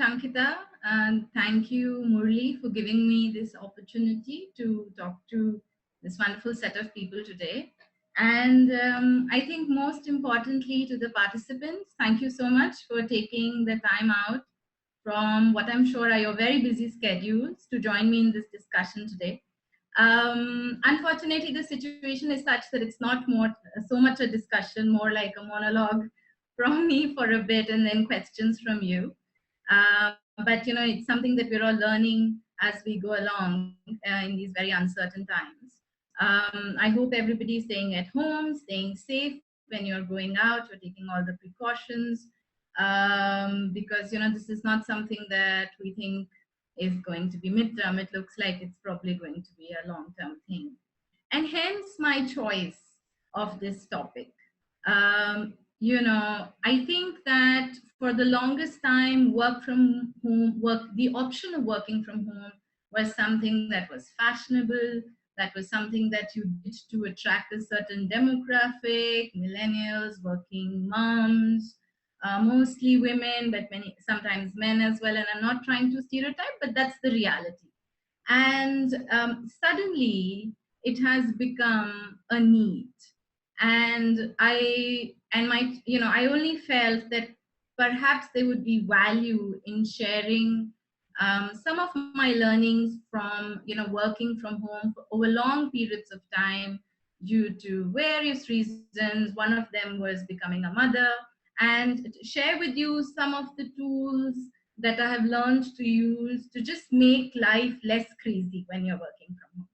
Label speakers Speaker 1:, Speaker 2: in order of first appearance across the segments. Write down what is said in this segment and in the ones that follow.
Speaker 1: Ankita, and thank you, Murli, for giving me this opportunity to talk to this wonderful set of people today. And I think most importantly to the participants, thank you so much for taking the time out from what I'm sure are your very busy schedules to join me in this discussion today. Unfortunately, the situation is such that it's not so much a discussion, more like a monologue from me for a bit and then questions from you. But it's something that we're all learning as we go along in these very uncertain times. I hope everybody's staying at home, staying safe when you're going out, you're taking all the precautions, because this is not something that we think is going to be midterm. It looks like it's probably going to be a long-term thing, and hence my choice of this topic. I think that for the longest time, the option of working from home was something that was fashionable, that was something that you did to attract a certain demographic, millennials, working moms, mostly women, but sometimes men as well. And I'm not trying to stereotype, but that's the reality. And suddenly it has become a need. And I only felt that perhaps there would be value in sharing some of my learnings from working from home over long periods of time due to various reasons. One of them was becoming a mother, and share with you some of the tools that I have learned to use to just make life less crazy when you're working from home.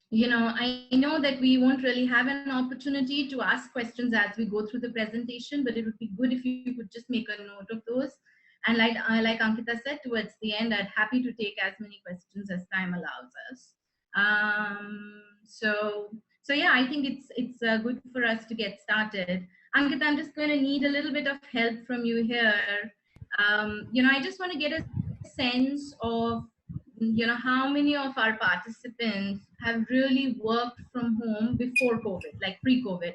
Speaker 1: I know that we won't really have an opportunity to ask questions as we go through the presentation, but it would be good if you could just make a note of those. And like Ankita said, towards the end, I'd happy to take as many questions as time allows us. So yeah, I think it's good for us to get started. Ankita, I'm just going to need a little bit of help from you here. I just want to get a sense of how many of our participants have really worked from home before COVID, like pre-COVID.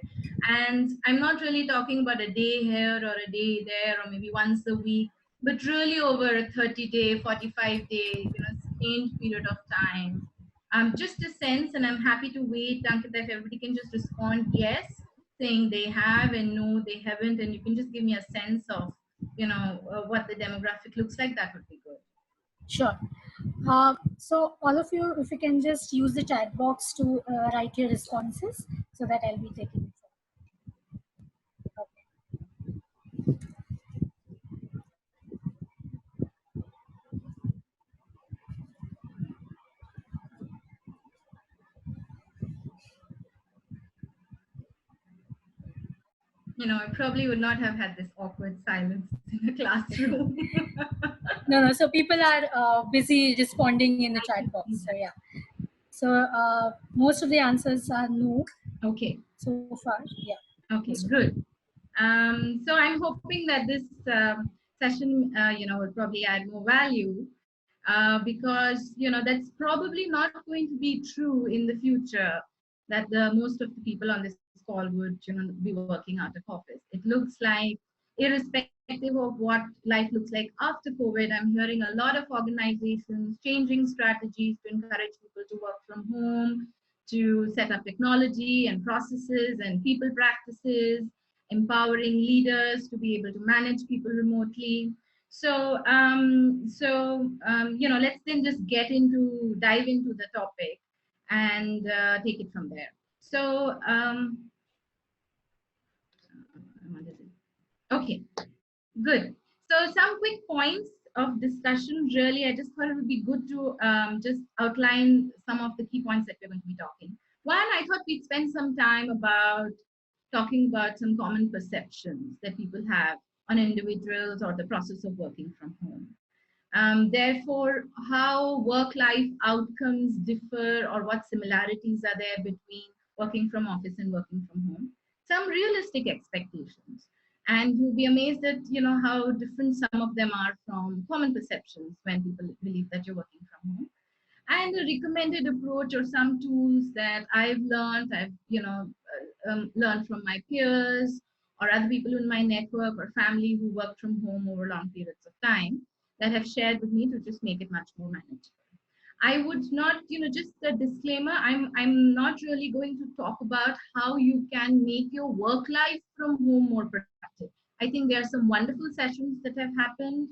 Speaker 1: And I'm not really talking about a day here or a day there or maybe once a week, but really over a 30-day, 45-day, sustained period of time. Just a sense, and I'm happy to wait, Ankita, if everybody can just respond yes, saying they have, and no, they haven't, and you can just give me a sense of, what the demographic looks like, that would be good.
Speaker 2: Sure. So all of you, if you can just use the chat box to write your responses so that I'll be taking it.
Speaker 1: I probably would not have had this awkward silence in a classroom.
Speaker 2: No. So people are busy responding in the chat box. So yeah. So most of the answers are no.
Speaker 1: Okay.
Speaker 2: So far, yeah.
Speaker 1: Okay, good. So I'm hoping that this session, will probably add more value because, that's probably not going to be true in the future, that most of the people on this call would, be working out of office. It looks like, irrespective of what life looks like after COVID, I'm hearing a lot of organizations changing strategies to encourage people to work from home, to set up technology and processes and people practices, empowering leaders to be able to manage people remotely. So, let's then just dive into the topic and take it from there. So, okay, good. So some quick points of discussion. Really, I just thought it would be good to just outline some of the key points that we're going to be talking. One, I thought we'd spend some time talking about some common perceptions that people have on individuals or the process of working from home. Therefore, how work-life outcomes differ or what similarities are there between working from office and working from home. Some realistic expectations. And you'll be amazed at how different some of them are from common perceptions when people believe that you're working from home. And a recommended approach or some tools that I've learned from my peers or other people in my network or family who work from home over long periods of time that have shared with me to just make it much more manageable. I would not, just a disclaimer, I'm not really going to talk about how you can make your work life from home more productive. I think there are some wonderful sessions that have happened.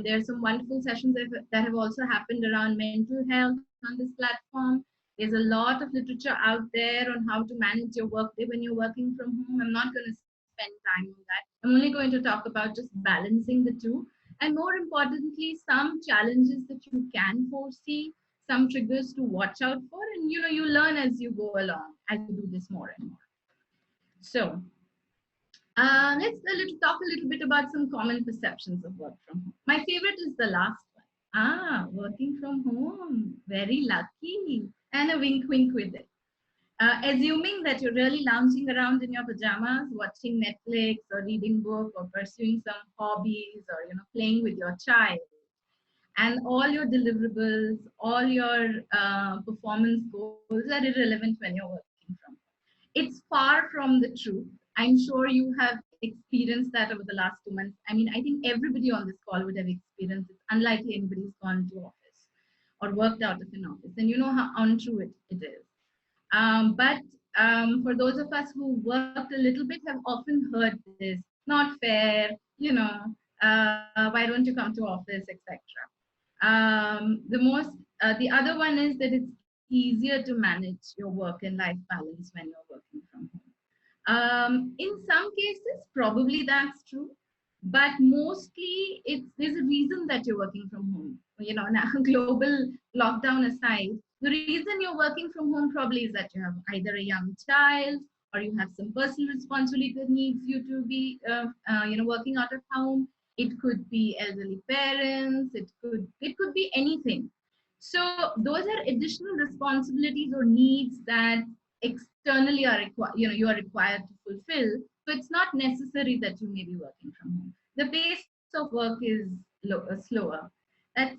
Speaker 1: There are some wonderful sessions that have also happened around mental health on this platform. There's a lot of literature out there on how to manage your workday when you're working from home. I'm not going to spend time on that. I'm only going to talk about just balancing the two. And more importantly, some challenges that you can foresee, some triggers to watch out for, and you learn as you go along as you do this more and more. So let's talk a little bit about some common perceptions of work from home. My favorite is the last one. Working from home, very lucky, and a wink wink with it. Assuming that you're really lounging around in your pajamas, watching Netflix or reading book or pursuing some hobbies or playing with your child, and all your deliverables, all your performance goals are irrelevant when you're working from. It's far from the truth. I'm sure you have experienced that over the last 2 months. I mean, I think everybody on this call would have experienced it. Unlikely anybody's gone to office or worked out of an office, and you know how untrue it is. But for those of us who worked a little bit, have often heard this: not fair, why don't you come to office, etc. The other one is that it's easier to manage your work and life balance when you're working from home. In some cases, probably that's true, but mostly there's a reason that you're working from home. Now global lockdown aside, the reason you're working from home probably is that you have either a young child or you have some personal responsibility that needs you to be, working out of home. It could be elderly parents. It could be anything. So those are additional responsibilities or needs that externally are required, you are required to fulfill. So it's not necessary that you may be working from home. The pace of work is slower. That's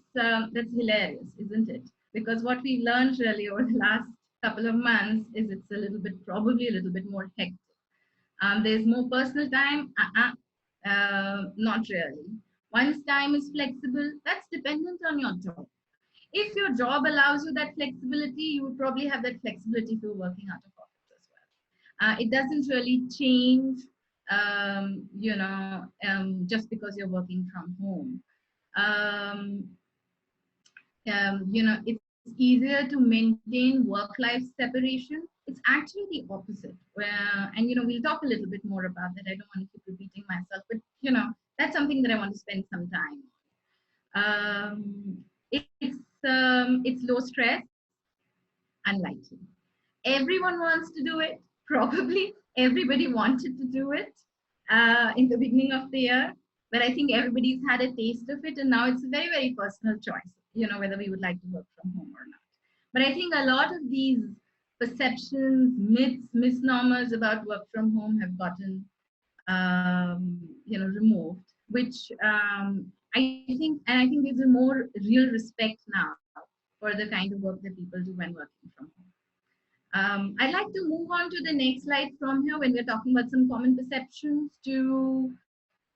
Speaker 1: hilarious, isn't it? Because what we've learned really over the last couple of months is it's probably a little bit more hectic. There's more personal time. Not really. Once time is flexible, that's dependent on your job. If your job allows you that flexibility, you would probably have that flexibility if you're working out of office as well. It doesn't really change, just because you're working from home. Um, it's easier to maintain work-life separation. It's actually the opposite. And we'll talk a little bit more about that. I don't want to keep repeating myself, but that's something that I want to spend some time on. It's low stress, unlikely. Everyone wants to do it. Probably everybody wanted to do it in the beginning of the year, but I think everybody's had a taste of it, and now it's a very, very personal choice, whether we would like to work from home or not. But I think a lot of these perceptions, myths, misnomers about work from home have gotten, removed, which I think there's a more real respect now for the kind of work that people do when working from home. I'd like to move on to the next slide from here when we're talking about some common perceptions to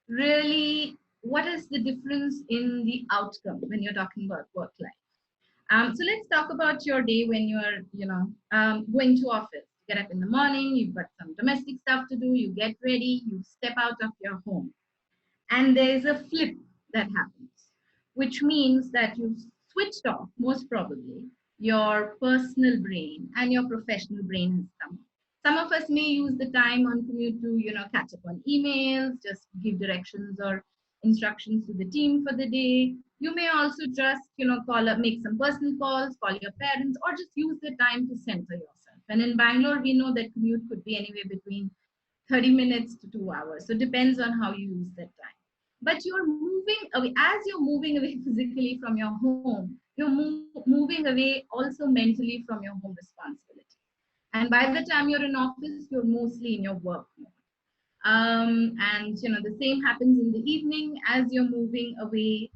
Speaker 1: really what is the difference in the outcome when you're talking about work life. So let's talk about your day when you're, going to office. You get up in the morning, you've got some domestic stuff to do, you get ready, you step out of your home. And there's a flip that happens, which means that you've switched off, most probably, your personal brain and your professional brain has come. Some of us may use the time on commute to, catch up on emails, just give directions or instructions to the team for the day. You may also just, call up, make some personal calls, call your parents, or just use the time to center yourself. And in Bangalore, we know that commute could be anywhere between 30 minutes to 2 hours. So it depends on how you use that time. But you're moving away, as you're moving away physically from your home, you're moving away also mentally from your home responsibility. And by the time you're in office, you're mostly in your work mode. And the same happens in the evening as you're moving away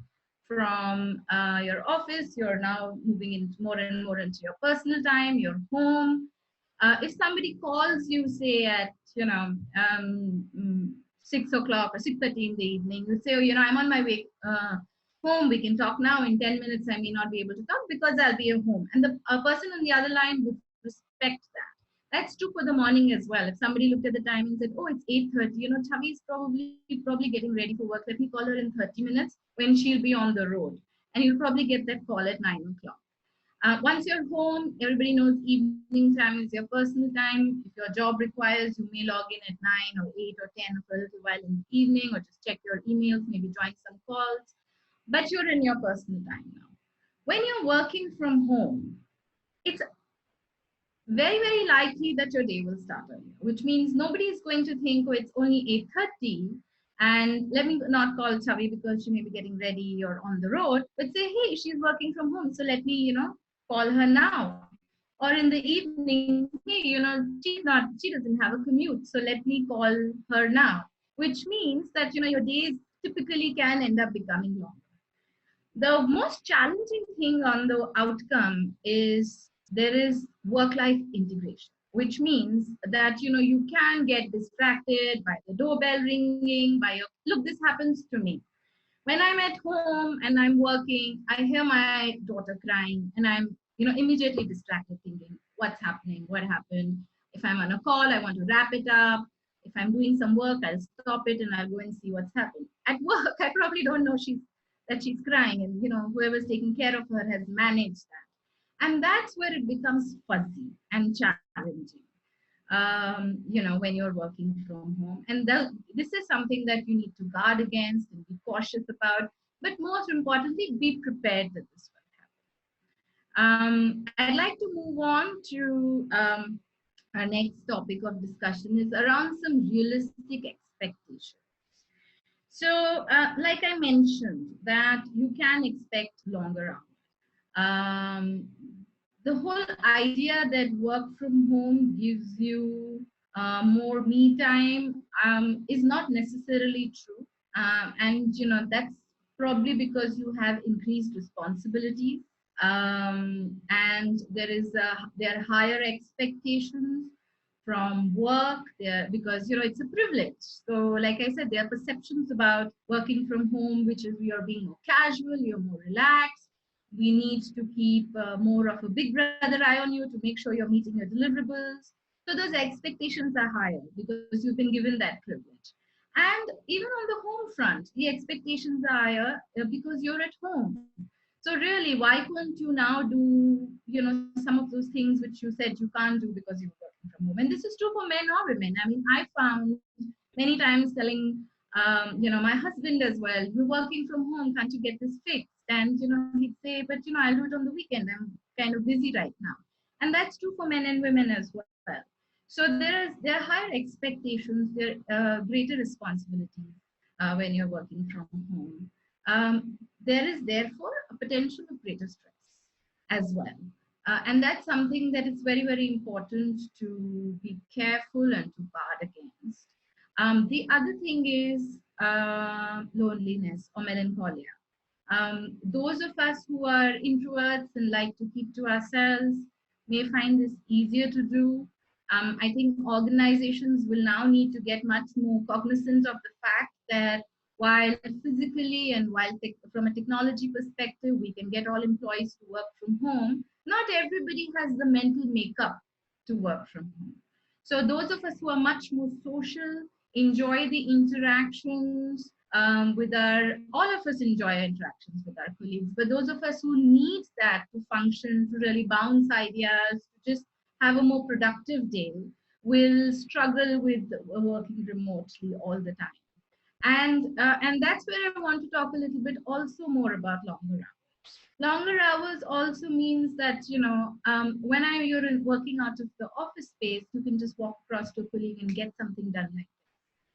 Speaker 1: from your office. You're now moving into more and more into your personal time, your home. If somebody calls you, say at um, 6 o'clock or 6:30 in the evening, you'd say, oh, I'm on my way home. We can talk now. In 10 minutes, I may not be able to talk because I'll be at home. And the person on the other line would respect that. That's true for the morning as well. If somebody looked at the time and said, "Oh, it's 8:30," Chavi is probably getting ready for work. Let me call her in 30 minutes when she'll be on the road, and you'll probably get that call at 9 o'clock. Once you're home, everybody knows evening time is your personal time. If your job requires, you may log in at 9 or 8 or 10 for a little while in the evening, or just check your emails, maybe join some calls. But you're in your personal time now. When you're working from home, it's very likely that your day will start earlier, which means nobody is going to think, oh, it's only 8:30, and let me not call Chhavi because she may be getting ready or on the road, but say, hey, she's working from home, so let me, call her now. Or in the evening, hey, she doesn't have a commute, so let me call her now, which means that, your days typically can end up becoming long. The most challenging thing on the outcome is there is work life integration, which means that you can get distracted by the doorbell ringing, by your look. This happens to me when I'm at home and I'm working. I hear my daughter crying, and I'm immediately distracted, thinking, what's happening, what happened. If I'm on a call, I want to wrap it up. If I'm doing some work, I'll stop it and I'll go and see what's happened. At work, I probably don't know she's crying, and whoever's taking care of her has managed that. And that's where it becomes fuzzy and challenging, when you're working from home. And this is something that you need to guard against and be cautious about, but most importantly, be prepared that this will happen. I'd like to move on to our next topic of discussion is around some realistic expectations. So, like I mentioned, that you can expect longer hours. The whole idea that work from home gives you more me time is not necessarily true, and that's probably because you have increased responsibilities, and there are higher expectations from work there, because it's a privilege. So like I said, there are perceptions about working from home, which is you're being more casual, you're more relaxed. We need to keep more of a big brother eye on you to make sure you're meeting your deliverables. So those expectations are higher because you've been given that privilege. And even on the home front, the expectations are higher because you're at home. So really, why couldn't you now do some of those things which you said you can't do because you're working from home? And this is true for men or women. I mean, I found many times telling my husband as well, you're working from home, can't you get this fixed? And he'd say, but I'll do it on the weekend, I'm kind of busy right now. And that's true for men and women as well. So there are higher expectations, there are greater responsibilities when you're working from home. There is therefore a potential of greater stress as well. And that's something that is very important to be careful and to guard against. The other thing is loneliness or melancholia. Those of us who are introverts and like to keep to ourselves may find this easier to do. I think organizations will now need to get much more cognizant of the fact that while physically and from a technology perspective, we can get all employees to work from home, not everybody has the mental makeup to work from home. So those of us who are much more social, enjoy the interactions all of us enjoy interactions with our colleagues, but those of us who need that to function, to really bounce ideas, to just have a more productive day, will struggle with working remotely all the time. And that's where I want to talk a little bit also more about longer hours. Longer hours also means that when you're working out of the office space, you can just walk across to a colleague and get something done like that.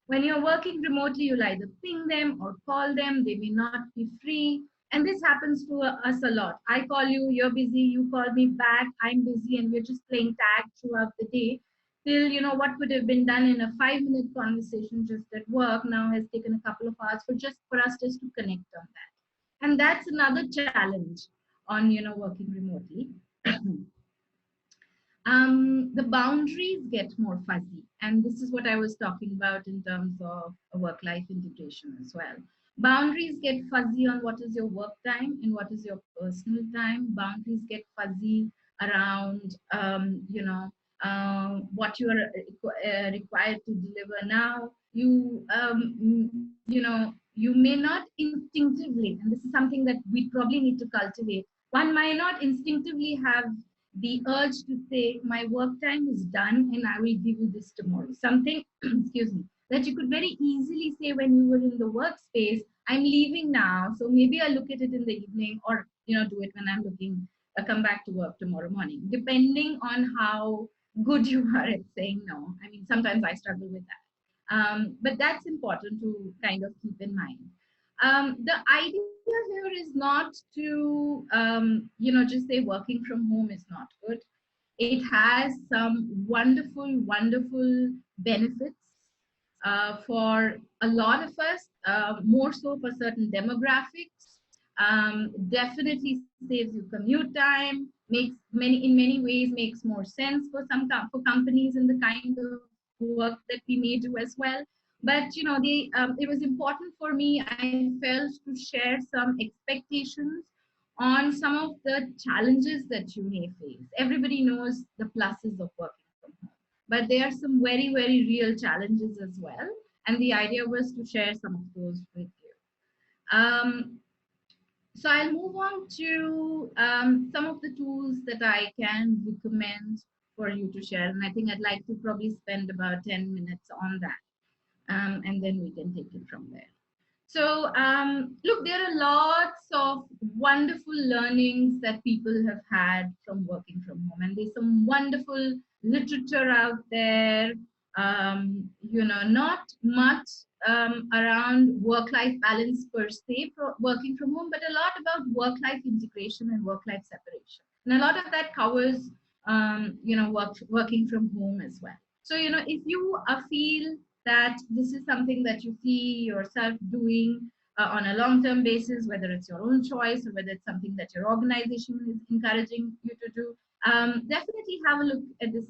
Speaker 1: When you're working remotely, you'll either ping them or call them. They may not be free. And this happens to us a lot. I call you, you're busy, you call me back, I'm busy, and we're just playing tag throughout the day. Till, what could have been done in a 5-minute conversation just at work now has taken a couple of hours for us just to connect on that. And that's another challenge on, working remotely. the boundaries get more fuzzy. And this is what I was talking about in terms of a work life integration as well. Boundaries get fuzzy on what is your work time and what is your personal time. Boundaries get fuzzy around, what you are required to deliver now. You may not instinctively, and this is something that we probably need to cultivate. One might not instinctively have the urge to say, my work time is done and I will give you this tomorrow. Something, excuse me, that you could very easily say when you were in the workspace, I'm leaving now. So maybe I'll look at it in the evening, or, do it when I'm looking, come back to work tomorrow morning, depending on how good you are at saying no. I mean, sometimes I struggle with that. But that's important to kind of keep in mind. The idea here is not to, just say working from home is not good. It has some wonderful, wonderful benefits for a lot of us, more so for certain demographics. Definitely saves you commute time, makes in many ways makes more sense for for companies in the kind of work that we may do as well. But it was important for me. I felt to share some expectations on some of the challenges that you may face. Everybody knows the pluses of working from home, but there are some very, very real challenges as well. And the idea was to share some of those with you. So I'll move on to some of the tools that I can recommend for you to share. And I think I'd like to probably spend about 10 minutes on that. And then we can take it from there. So, look, there are lots of wonderful learnings that people have had from working from home, and there's some wonderful literature out there. Not much around work-life balance per se for working from home, but a lot about work-life integration and work-life separation, and a lot of that covers, working from home as well. So, if you feel that this is something that you see yourself doing on a long term basis, whether it's your own choice or whether it's something that your organization is encouraging you to do, definitely have a look at this,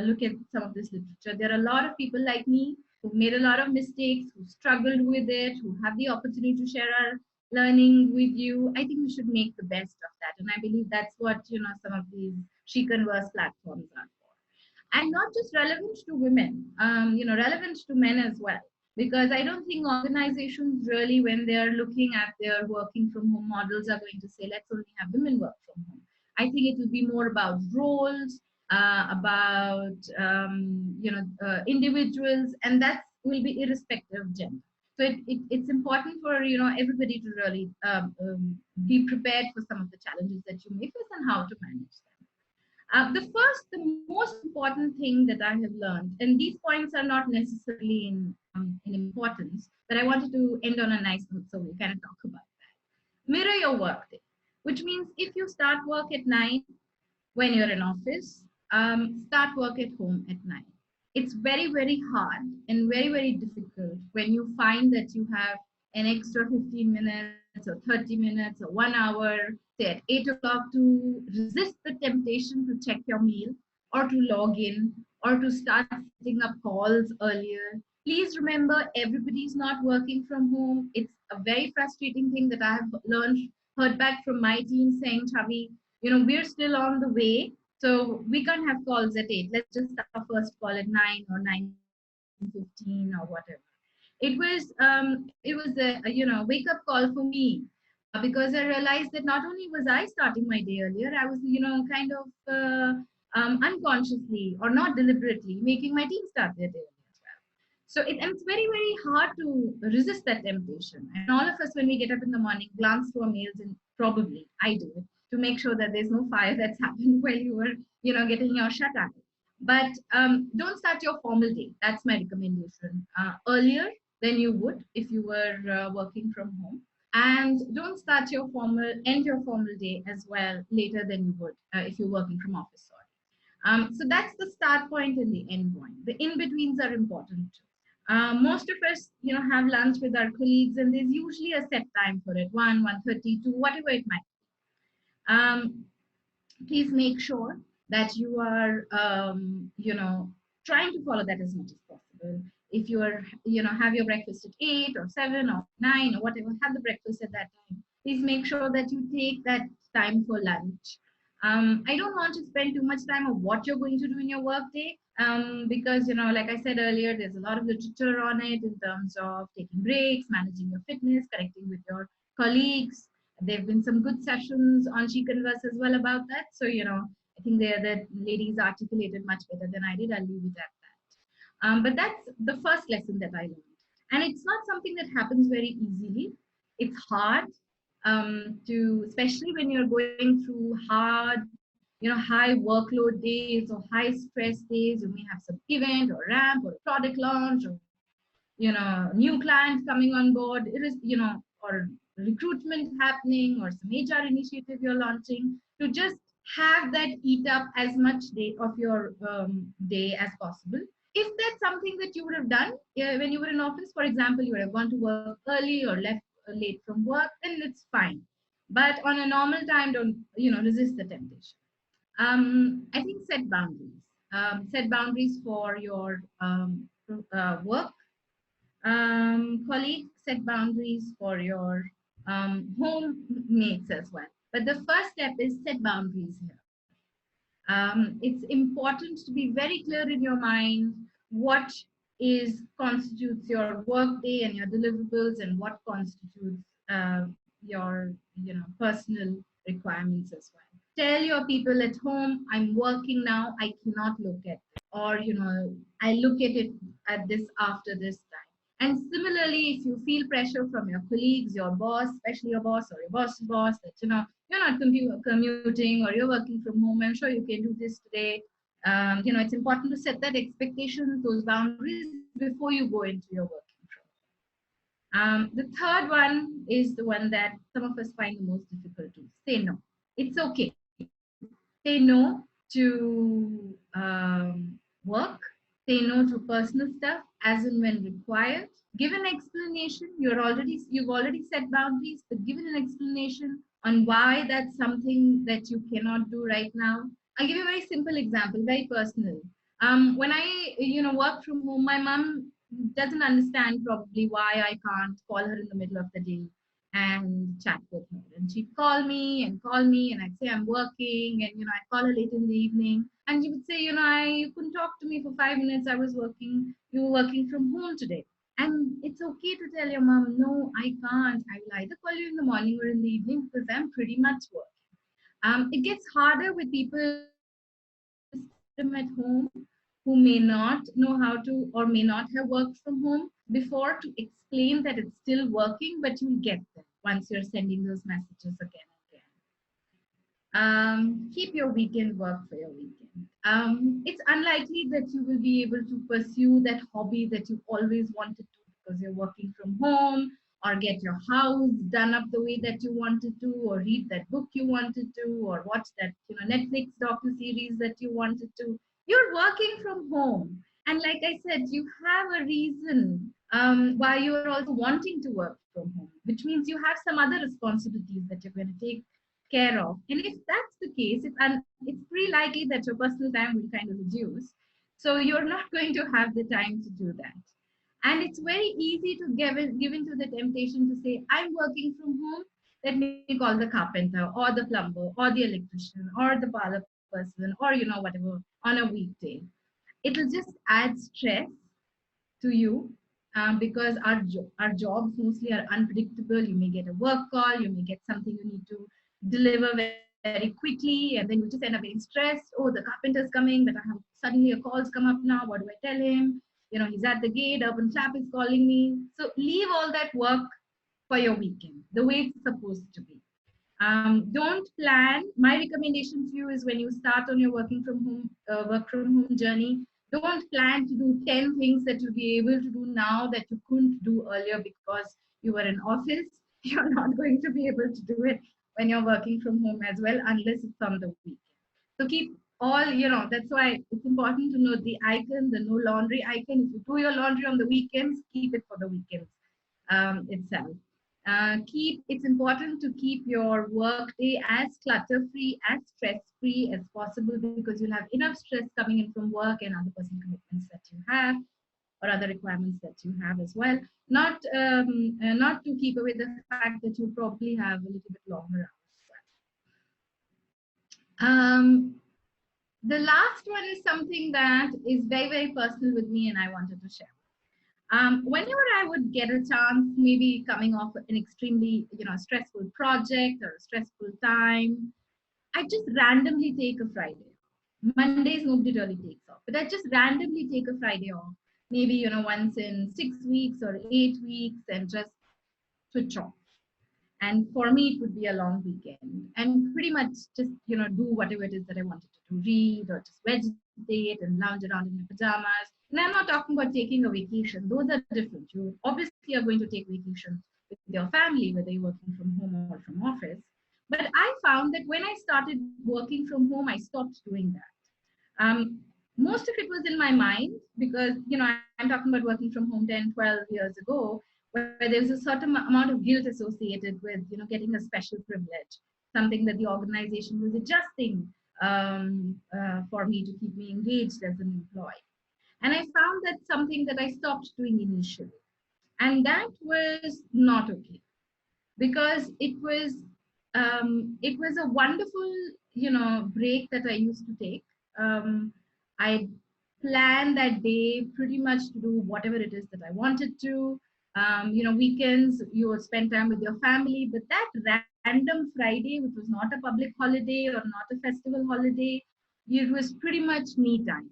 Speaker 1: look at some of this literature. There are a lot of people like me who've made a lot of mistakes, who struggled with it, who have the opportunity to share our learning with you. I think we should make the best of that. And I believe that's what, some of these She Converse platforms are for, and not just relevant to women, relevant to men as well. Because I don't think organizations really, when they are looking at their working from home models, are going to say, let's only have women work from home. I think it will be more about roles, about individuals, and that will be irrespective of gender. So it's important for everybody to really be prepared for some of the challenges that you may face and how to manage them. The most important thing that I have learned, and these points are not necessarily in importance, but I wanted to end on a nice note, so we kind of talk about that. Mirror your work day, which means if you start work at 9 when you're in office, start work at home at 9. It's very, very hard and very, very difficult when you find that you have an extra 15 minutes or 30 minutes or 1 hour, say at 8 o'clock, to resist the temptation to check your mail or to log in or to start setting up calls earlier. Please remember, everybody's not working from home. It's a very frustrating thing that I have heard back from my team saying, Chhavi, we're still on the way, so we can't have calls at 8. Let's just start our first call at 9 or 9:15 or whatever. It was a wake up call for me, because I realized that not only was I starting my day earlier, I was kind of unconsciously or not deliberately making my team start their day early as well. So and it's very, very hard to resist that temptation. And all of us, when we get up in the morning, glance through our mails, and probably I do it to make sure that there's no fire that's happened while you were, getting your shut eye. But don't start your formal day. That's my recommendation. Earlier than you would if you were working from home, and don't end your formal day as well later than you would if you're working from office. So that's the start point and the end point. The in betweens are important too. Most of us, have lunch with our colleagues, and there's usually a set time for it, 1:30, 2, whatever it might be. Please make sure that you are, trying to follow that as much as possible. If you are, have your breakfast at 8 or 7 or 9 or whatever, have the breakfast at that time. Please make sure that you take that time for lunch. I don't want to spend too much time on what you're going to do in your work day, because, like I said earlier, there's a lot of literature on it in terms of taking breaks, managing your fitness, connecting with your colleagues. There have been some good sessions on She Converse as well about that. So, I think the ladies articulated much better than I did. I'll leave it at that. But that's the first lesson that I learned. And it's not something that happens very easily. It's hard, especially when you're going through hard, high workload days or high stress days. You may have some event or ramp or a product launch or, new clients coming on board. It is, or recruitment happening or some HR initiative you're launching, to just have that eat up as much day of your day as possible. If that's something that you would have done when you were in office, for example, you would have gone to work early or left late from work, then it's fine. But on a normal time, don't, resist the temptation. I think set boundaries. Set boundaries for your work colleagues, set boundaries for your home mates as well. But the first step is set boundaries here. It's important to be very clear in your mind what is constitutes your work day and your deliverables, and what constitutes your personal requirements as well. Tell your people at home, I'm working now, I cannot look at it, or I look at it at this after this time. And similarly, if you feel pressure from your colleagues, your boss, especially your boss or your boss's boss, that you're not commuting or you're working from home, I'm sure you can do this today. It's important to set that expectations, those boundaries before you go into your working from. The third one is the one that some of us find the most difficult to say no. It's okay. Say no to work. Say no to personal stuff as and when required. Give an explanation. You've already set boundaries, but given an explanation on why that's something that you cannot do right now. I'll give you a very simple example, very personal. When I work from home, my mom doesn't understand probably why I can't call her in the middle of the day and chat with her. And she'd call me, and I'd say I'm working, and I'd call her late in the evening, and she would say, you couldn't talk to me for 5 minutes. I was working. You were working from home today. And it's okay to tell your mom, no, I can't. I will either call you in the morning or in the evening because I'm pretty much working. It gets harder with people system at home who may not know how to or may not have worked from home before, to explain that it's still working, but you'll get there once you're sending those messages again and again. Keep your weekend work for your weekend. It's unlikely that you will be able to pursue that hobby that you always wanted to because you're working from home, or get your house done up the way that you wanted to, or read that book you wanted to, or watch that Netflix docu series that you wanted to. You're working from home, and like I said, you have a reason why you are also wanting to work from home, which means you have some other responsibilities that you're going to take care of. And if that's the case, it's pretty likely that your personal time will kind of reduce. So you're not going to have the time to do that. And it's very easy to give into the temptation to say, I'm working from home. Let me call the carpenter or the plumber or the electrician or the parlor person or, whatever on a weekday. It'll just add stress to you, because our jobs mostly are unpredictable. You may get a work call, you may get something you need to deliver very quickly, and then you just end up getting stressed. Oh, the carpenter's coming, but I have suddenly a call's come up now. What do I tell him? He's at the gate. Urban Flap is calling me. So leave all that work for your weekend, the way it's supposed to be. Don't plan. My recommendation to you is, when you start on your work from home journey, don't plan to do 10 things that you'll be able to do now that you couldn't do earlier because you were in office. You're not going to be able to do it when you're working from home as well, unless it's on the weekend. So keep all, that's why it's important to note the icon, the no laundry icon. If you do your laundry on the weekends, keep it for the weekends itself. Keep It's important to keep your work day as clutter free, as stress free as possible, because you'll have enough stress coming in from work and other personal commitments that you have, or other requirements that you have as well. Not to keep away the fact that you probably have a little bit longer hours as well. The last one is something that is very, very personal with me, and I wanted to share. Whenever I would get a chance, maybe coming off an extremely, stressful project or a stressful time, I just randomly take a Friday. Mondays nobody really takes off, but I just randomly take a Friday off. Maybe once in 6 weeks or 8 weeks, and just switch off. And for me, it would be a long weekend, and pretty much just do whatever it is that I wanted to do, read or just vegetate and lounge around in my pajamas. And I'm not talking about taking a vacation; those are different. You obviously are going to take vacation with your family, whether you're working from home or from office. But I found that when I started working from home, I stopped doing that. Most of it was in my mind, because I'm talking about working from home 10, 12 years ago, where there was a certain amount of guilt associated with getting a special privilege, something that the organization was adjusting for me to keep me engaged as an employee. And I found that something that I stopped doing initially, and that was not okay, because it was a wonderful break that I used to take. I planned that day pretty much to do whatever it is that I wanted to. Weekends you would spend time with your family, but that random Friday, which was not a public holiday or not a festival holiday, it was pretty much me time.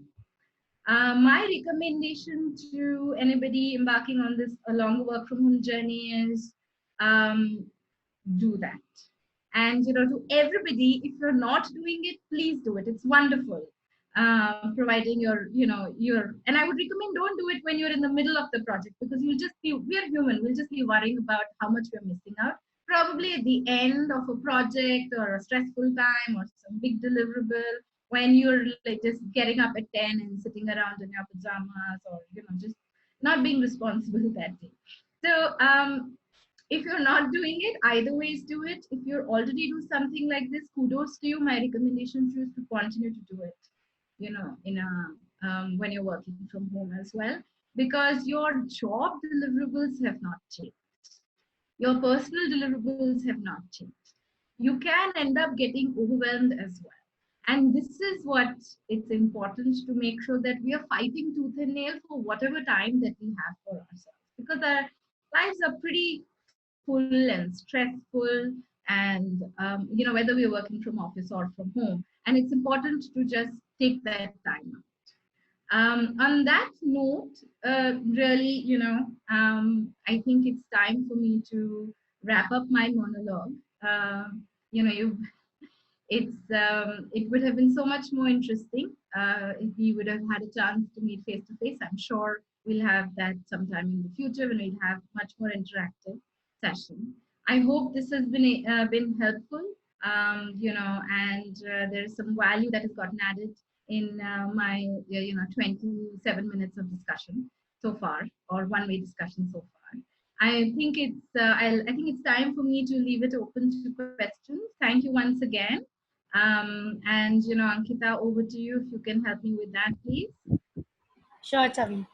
Speaker 1: My recommendation to anybody embarking on this a longer work from home journey is, um, do that. And to everybody, if you're not doing it, please do it. It's wonderful. Providing and I would recommend, don't do it when you're in the middle of the project, because we're human, we'll just be worrying about how much we're missing out. Probably at the end of a project or a stressful time or some big deliverable, when you're like just getting up at 10 and sitting around in your pajamas, or just not being responsible that day. So if you're not doing it, either ways do it. If you're already do something like this, kudos to you. My recommendation to you is to continue to do it, in a when you're working from home as well, because your job deliverables have not changed, your personal deliverables have not changed. You can end up getting overwhelmed as well. And this is what it's important to make sure that we are fighting tooth and nail for whatever time that we have for ourselves, because our lives are pretty full and stressful. And whether we're working from office or from home, and it's important to just take that time out. On that note, really, I think it's time for me to wrap up my monologue. You it would have been so much more interesting if we would have had a chance to meet face to face. I'm sure we'll have that sometime in the future when we'll have much more interactive session. I hope this has been helpful. And there is some value that has gotten added in my 27 minutes of discussion so far, or one-way discussion so far. I think it's time for me to leave it open to questions. Thank you once again. And Ankita, over to you if you can help me with that, please.
Speaker 2: Sure, Chavi.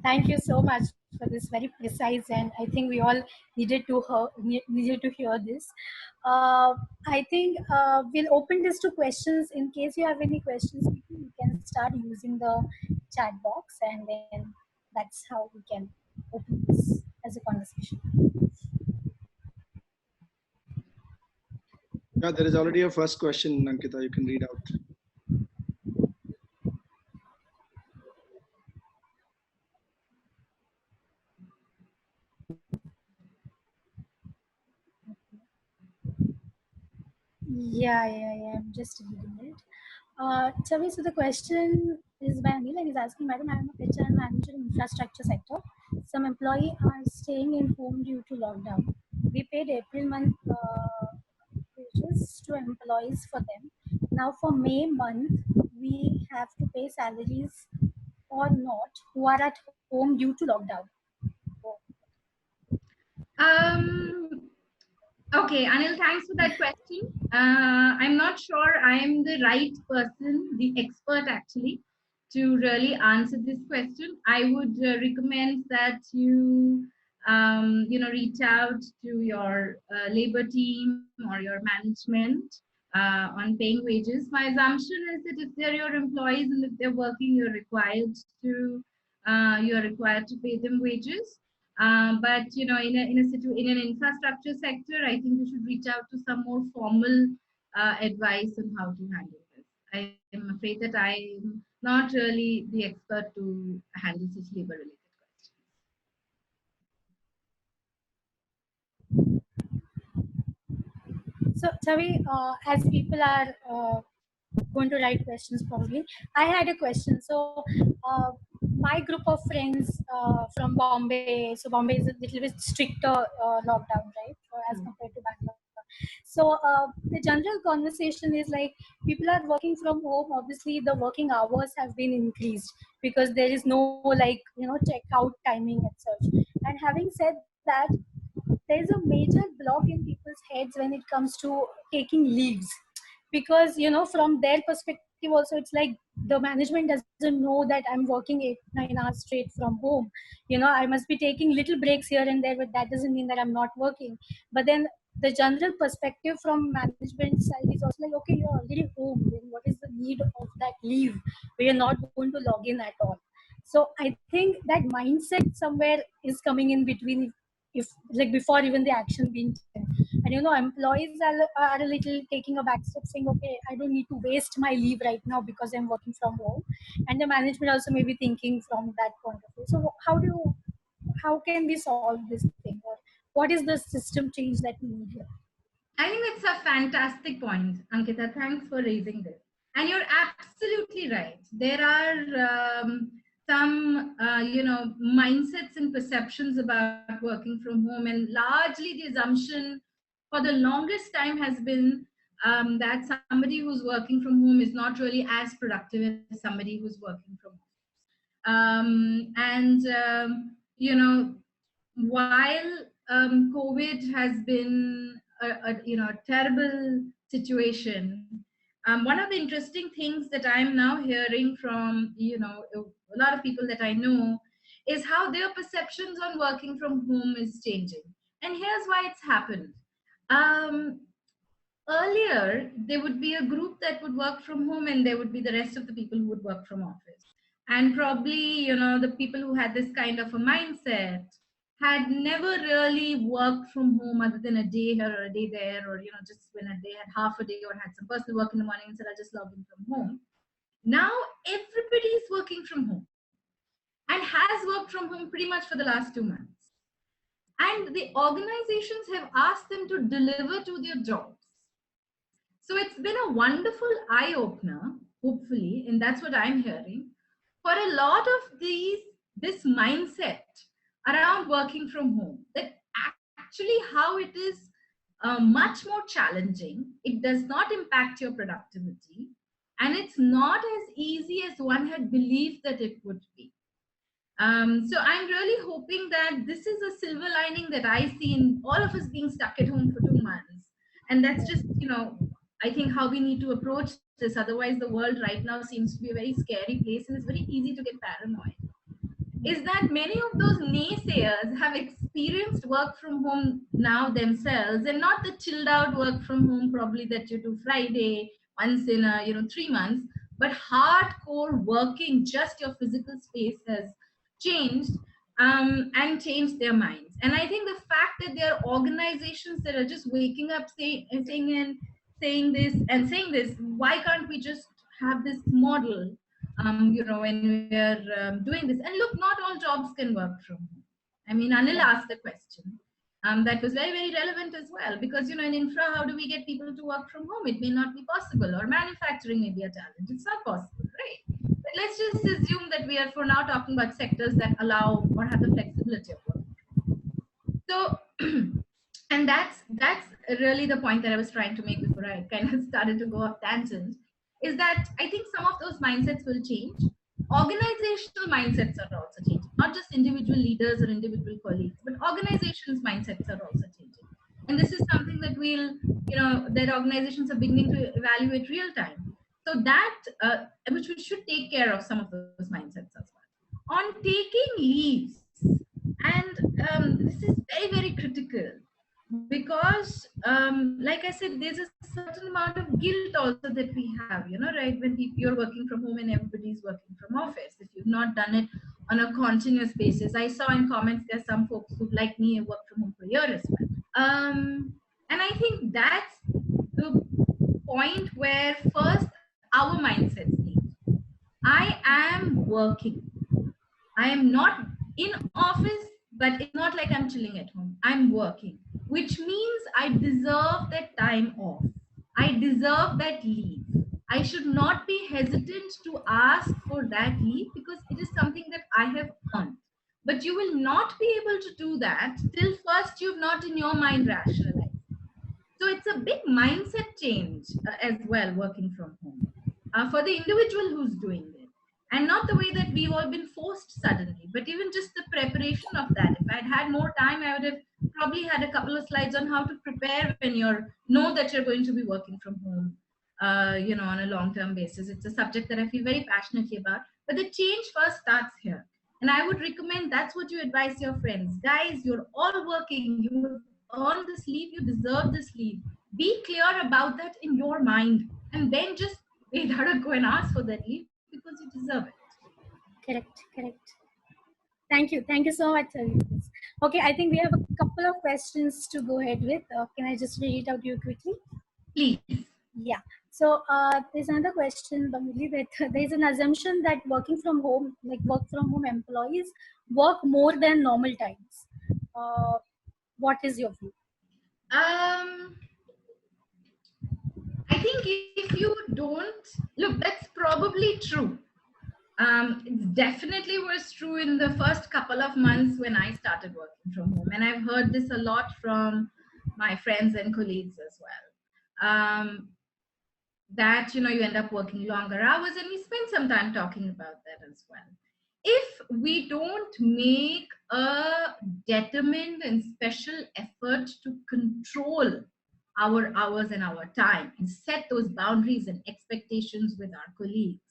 Speaker 2: Thank you so much for this very precise, and I think we all needed to hear this. I think we'll open this to questions. In case you have any questions, you can start using the chat box, and then that's how we can open this as a conversation.
Speaker 3: Yeah, there is already a first question, Ankita. You can read out.
Speaker 2: Yeah. I'm just reading it. Chavi, so the question is by Anil, and he's asking, Madam, I am a HR manager in infrastructure sector. Some employees are staying in home due to lockdown. We paid April month wages to employees for them. Now for May month, we have to pay salaries or not who are at home due to lockdown.
Speaker 1: Um, Okay, Anil, thanks for that question. I'm not sure I'm the right person, the expert actually, to really answer this question. I would recommend that reach out to your labor team or your management on paying wages. My assumption is that if they're your employees and if they're working, you're required to pay them wages. But in an infrastructure sector, I think you should reach out to some more formal advice on how to handle this. I am afraid that I'm not really the expert to handle such labor related questions.
Speaker 2: So, Chavi, as people are going to write questions probably, I had a question. So, my group of friends from Bombay, so Bombay is a little bit stricter lockdown, right, as compared to Bangalore. So, the general conversation is like people are working from home. Obviously, the working hours have been increased because there is no like checkout timing and such. And having said that, there's a major block in people's heads when it comes to taking leaves, because from their perspective also it's like the management doesn't know that I'm working 8-9 hours straight from home. I must be taking little breaks here and there, but that doesn't mean that I'm not working. But then the general perspective from management side is also like, okay, you're already home, then what is the need of that leave where you're not going to log in at all? So I think that mindset somewhere is coming in between, if like before even the action being taken. And employees are a little taking a back step saying, okay, I don't need to waste my leave right now because I'm working from home. And the management also may be thinking from that point of view. So how can we solve this thing, or what is the system change that we need here?
Speaker 1: I think it's a fantastic point, Ankita. Thanks for raising this. And you're absolutely right. There are some, mindsets and perceptions about working from home, and largely the assumption for the longest time has been that somebody who's working from home is not really as productive as somebody who's working from home. And while COVID has been a terrible situation, one of the interesting things that I'm now hearing from a lot of people that I know is how their perceptions on working from home is changing. And here's why it's happened. Um, Earlier there would be a group that would work from home and there would be the rest of the people who would work from office, and probably the people who had this kind of a mindset had never really worked from home other than a day here or a day there, or just when they had half a day or had some personal work in the morning and said, I'll just log in from home. Now everybody is working from home and has worked from home pretty much for the last 2 months, and the organizations have asked them to deliver to their jobs. So it's been a wonderful eye opener, hopefully, and that's what I'm hearing, for a lot of this mindset around working from home. That actually how it is much more challenging. It does not impact your productivity, and it's not as easy as one had believed that it would be. So I'm really hoping that this is a silver lining that I see in all of us being stuck at home for 2 months. And that's just, I think how we need to approach this. Otherwise, the world right now seems to be a very scary place and it's very easy to get paranoid. Is that many of those naysayers have experienced work from home now themselves, and not the chilled out work from home probably that you do Friday once in 3 months, but hardcore working. Just your physical space has changed, and changed their minds. And I think the fact that there are organizations that are just waking up, saying this, why can't we just have this model? When we're doing this. And look, not all jobs can work from home. I mean, Anil
Speaker 2: Yeah.
Speaker 1: asked the question. That was very, very relevant as well, because in infra, how do we get people to work from home? It may not be possible, or manufacturing may be a challenge. It's not possible, right? But let's just assume that we are for now talking about sectors that allow or have the flexibility of working. So, and that's really the point that I was trying to make before I kind of started to go off tangent, is that I think some of those mindsets will change. Organizational mindsets are also changing, not just individual leaders or individual colleagues, but organizations mindsets are also changing. and this is something that that organizations are beginning to evaluate real time. So that which we should take care of some of those mindsets as well. On taking leaves, and this is very, very critical, because like I said, there's a certain amount of guilt also that we have, right, when you're working from home and everybody's working from office, if you've not done it on a continuous basis. I saw in comments there's some folks who, like me, have worked from home for a year as well. And I think that's the point where first our mindsets need. I am working. I am not in office, but it's not like I'm chilling at home. I'm working, which means I deserve that time off. I deserve that leave. I should not be hesitant to ask for that leave because it is something that I have earned. But you will not be able to do that till first you've not in your mind rationalized. So it's a big mindset change as well, working from home, for the individual who's doing it. And not the way that we've all been forced suddenly, but even just the preparation of that. If I'd had more time, I would have probably had a couple of slides on how to prepare when you're know that you're going to be working from home, on a long-term basis. It's a subject that I feel very passionately about. But the change first starts here. And I would recommend that's what you advise your friends. Guys, you're all working. You earned this leave. You deserve this leave. Be clear about that in your mind. And then just without a go and ask for that leave because you deserve it.
Speaker 2: Correct, correct. Thank you so much, Chavi, for this. Okay, I think we have a couple of questions to go ahead with. Can I just read it out to you quickly?
Speaker 1: Please.
Speaker 2: Yeah. So there's another question, Bamili, that there's an assumption that work from home employees work more than normal times. Uh, what is your view?
Speaker 1: Um, I think if you don't look, that's probably true. It definitely was true in the first couple of months when I started working from home, and I've heard this a lot from my friends and colleagues as well. That you end up working longer hours, and we spent some time talking about that as well. If we don't make a determined and special effort to control our hours and our time and set those boundaries and expectations with our colleagues,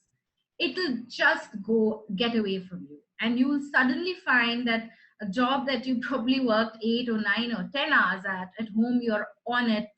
Speaker 1: it'll just go get away from you, and you will suddenly find that a job that you probably worked 8 or 9 or 10 hours at home, you're on it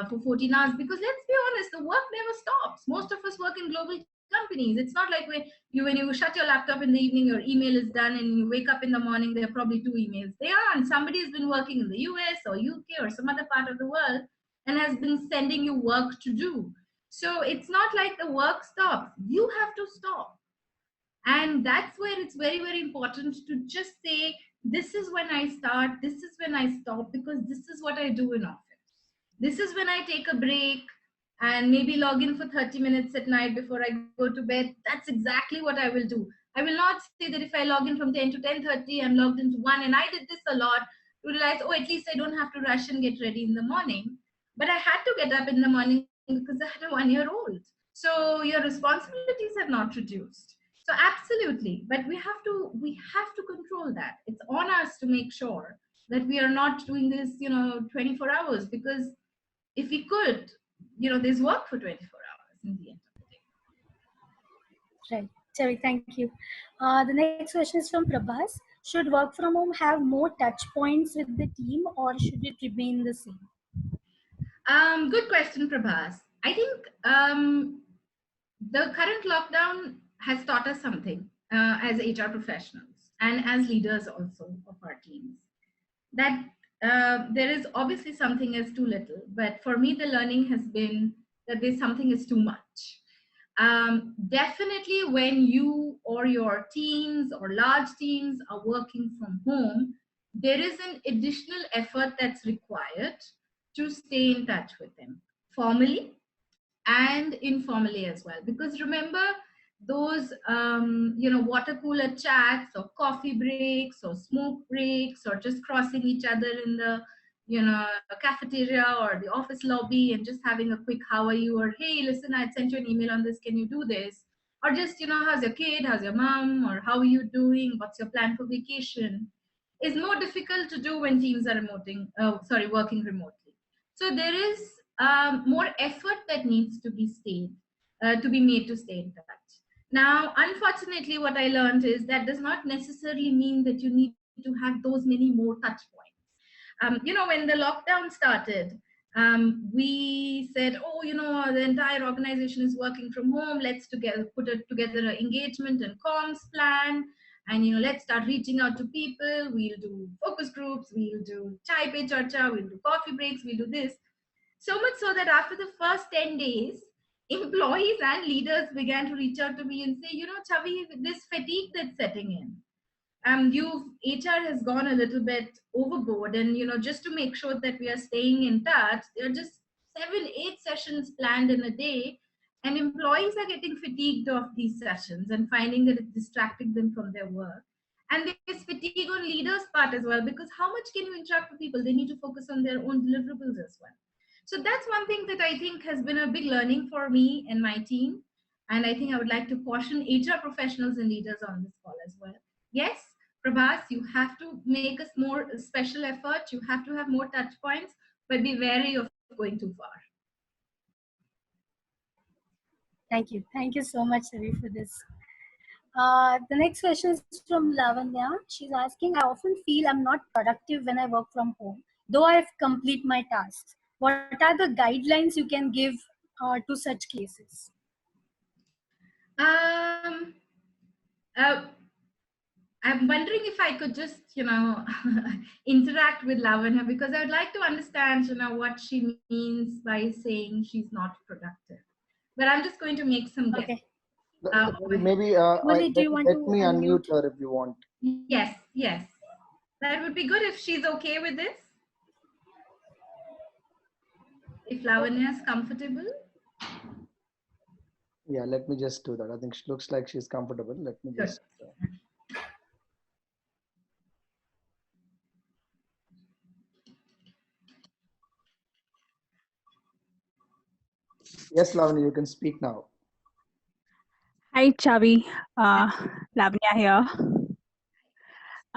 Speaker 1: for 14 hours, because let's be honest, the work never stops. Most of us work in global companies. It's not like when you shut your laptop in the evening, your email is done, and you wake up in the morning, there are probably 2 emails. They aren't. Somebody has been working in the US or UK or some other part of the world and has been sending you work to do. So it's not like the work stops. You have to stop. And that's where it's very, very important to just say, this is when I start, this is when I stop, because this is what I do in office. This is when I take a break and maybe log in for 30 minutes at night before I go to bed. That's exactly what I will do. I will not say that if I log in from 10 to 10:30, I'm logged into 1. And I did this a lot to realize, oh, at least I don't have to rush and get ready in the morning. But I had to get up in the morning because I had a 1-year-old. So your responsibilities have not reduced. So absolutely, but we have to control that. It's on us to make sure that we are not doing this 24 hours, because if we could, there's work for 24 hours in the end of the day.
Speaker 2: Right. Chavi, thank you. The next question is from Prabhas. Should work from home have more touch points with the team, or should it remain the same?
Speaker 1: Good question, Prabhas. I think the current lockdown has taught us something as HR professionals and as leaders also of our teams, that there is obviously something as too little, but for me, the learning has been that there's something is too much. Definitely, when you or your teams or large teams are working from home, there is an additional effort that's required to stay in touch with them formally and informally as well. Because remember, those water cooler chats or coffee breaks or smoke breaks or just crossing each other in the cafeteria or the office lobby and just having a quick how are you, or hey, listen, I sent you an email on this, can you do this, or just how's your kid, how's your mom, or how are you doing, what's your plan for vacation. is more difficult to do when teams are working remotely. So there is more effort that needs to be made to stay in touch. Now, unfortunately, what I learned is that does not necessarily mean that you need to have those many more touch points. When the lockdown started, we said, oh, the entire organization is working from home. Let's put together an engagement and comms plan, and let's start reaching out to people. We'll do focus groups. We'll do chai pe charcha. We'll do coffee breaks. We'll do this. So much so that after the first 10 days, employees and leaders began to reach out to me and say, Chavi, this fatigue that's setting in, you've HR has gone a little bit overboard, and just to make sure that we are staying in touch, there are just 7-8 sessions planned in a day, and employees are getting fatigued of these sessions and finding that it's distracting them from their work. And there's fatigue on leaders part as well, because how much can you interact with people? They need to focus on their own deliverables as well. So that's one thing that I think has been a big learning for me and my team, and I think I would like to caution HR professionals and leaders on this call as well. Yes, Prabhas, you have to make a more special effort. You have to have more touch points, but be wary of going too far.
Speaker 2: Thank you. Thank you so much, Ravi, for this. The next question is from Lavanya. She's asking, I often feel I'm not productive when I work from home, though I've complete my tasks. What are the guidelines you can give to such cases?
Speaker 1: Um, uh, I'm wondering if I could just, interact with Lavanya, because I would like to understand, what she means by saying she's not productive. But I'm just going to make some guess.
Speaker 2: Okay.
Speaker 4: Maybe
Speaker 2: Murli, do you want
Speaker 4: let
Speaker 2: to
Speaker 4: me unmute
Speaker 2: unmute?
Speaker 4: her if you want.
Speaker 1: Yes. That would be good if she's okay with this. If Lavanya is comfortable.
Speaker 4: Yeah, let me just do that. I think she looks like she's comfortable. Let me
Speaker 1: Good.
Speaker 4: just. Yes, Lavanya, you can speak now.
Speaker 5: Hi, Chhavi. Uh, Lavanya here.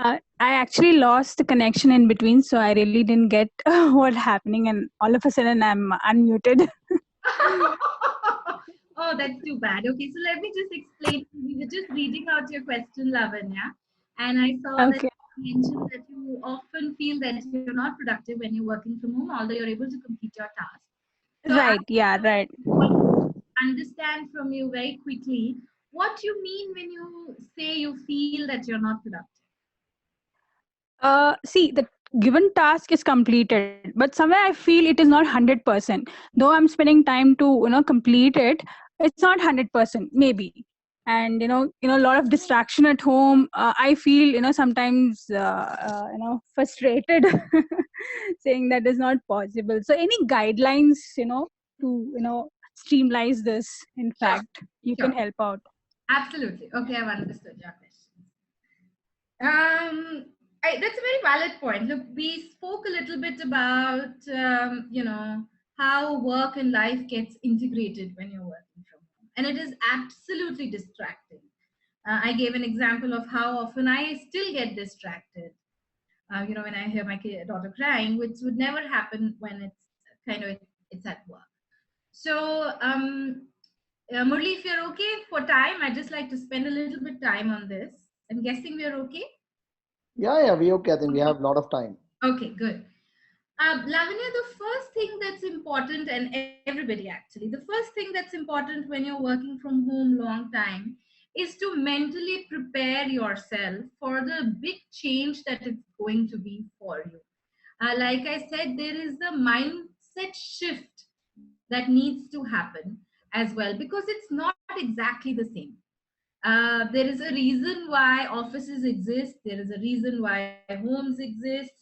Speaker 5: I actually lost the connection in between, so I really didn't get what's happening, and all of a sudden I'm unmuted.
Speaker 1: Oh, that's too bad. Okay, so let me just explain. We were just reading out your question, Lavanya, and I saw that
Speaker 5: Okay.
Speaker 1: you mentioned that you often feel that you're not productive when you're working from home, although you're able to complete your task. So I
Speaker 5: Right. Yeah. Right.
Speaker 1: want to understand from you very quickly what you mean when you say you feel that you're not productive.
Speaker 5: See, the given task is completed, but somewhere I feel it is not 100%. Though I'm spending time to complete it, it's not 100%. Maybe, and a lot of distraction at home. I feel sometimes frustrated, saying that is not possible. So, any guidelines to streamline this? In
Speaker 1: Sure,
Speaker 5: fact, you can
Speaker 1: sure.
Speaker 5: help out.
Speaker 1: Absolutely. Okay, I've understood your question. That's a very valid point. Look, we spoke a little bit about, how work and life gets integrated when you're working from home, and it is absolutely distracting. I gave an example of how often I still get distracted. When I hear my daughter crying, which would never happen when it's at work. So, Murli, if you're okay for time, I'd just like to spend a little bit time on this. I'm guessing we're okay.
Speaker 4: Yeah, we okay. I think we have a lot of time.
Speaker 1: Okay, good. Lavanya, the first thing that's important, and everybody actually, the first thing that's important when you're working from home long time is to mentally prepare yourself for the big change that it's going to be for you. Like I said, there is a mindset shift that needs to happen as well, because it's not exactly the same. There is a reason why offices exist. There is a reason why homes exist.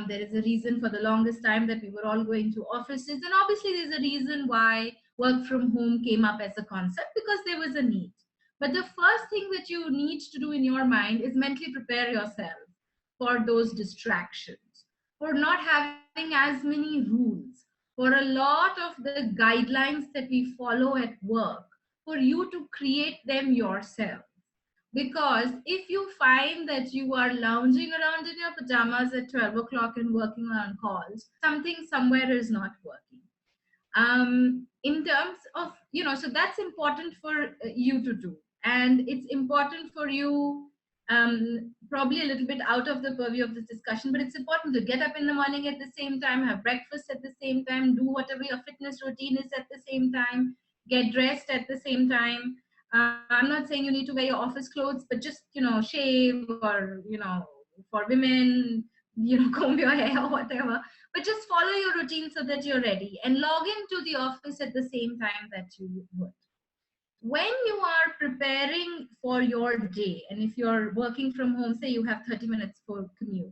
Speaker 1: There is a reason for the longest time that we were all going to offices. And obviously, there's a reason why work from home came up as a concept, because there was a need. But the first thing that you need to do in your mind is mentally prepare yourself for those distractions, for not having as many rules, for a lot of the guidelines that we follow at work, for you to create them yourself. Because if you find that you are lounging around in your pajamas at 12 o'clock and working on calls, something somewhere is not working. In terms of, so that's important for you to do. And it's important for you, probably a little bit out of the purview of this discussion, but it's important to get up in the morning at the same time, have breakfast at the same time, do whatever your fitness routine is at the same time, get dressed at the same time. I'm not saying you need to wear your office clothes, but just, shave, or, for women, comb your hair or whatever, but just follow your routine so that you're ready and log into the office at the same time that you would. When you are preparing for your day, and if you're working from home, say you have 30 minutes for commute,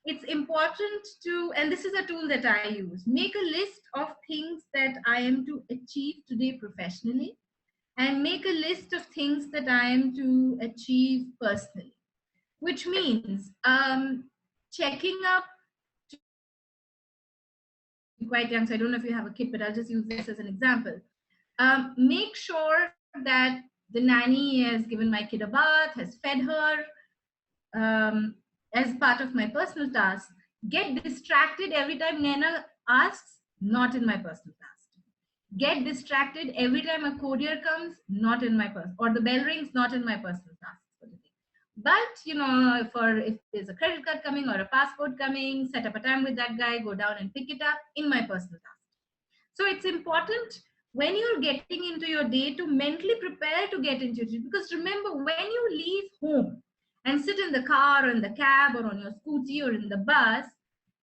Speaker 1: it's important to, and this is a tool that I use, make a list of things that I am to achieve today professionally, and make a list of things that I am to achieve personally, which means checking up, to be quite young, so I don't know if you have a kid, but I'll just use this as an example. Make sure that the nanny has given my kid a bath, has fed her, as part of my personal task. Get distracted every time Nana asks, not in my personal task. Get distracted every time a courier comes, not in my person, or the bell rings, not in my personal tasks for the day. But for if there's a credit card coming or a passport coming, set up a time with that guy, go down and pick it up in my personal task. So it's important when you're getting into your day to mentally prepare to get into it. Because remember, when you leave home and sit in the car or in the cab or on your scooty or in the bus,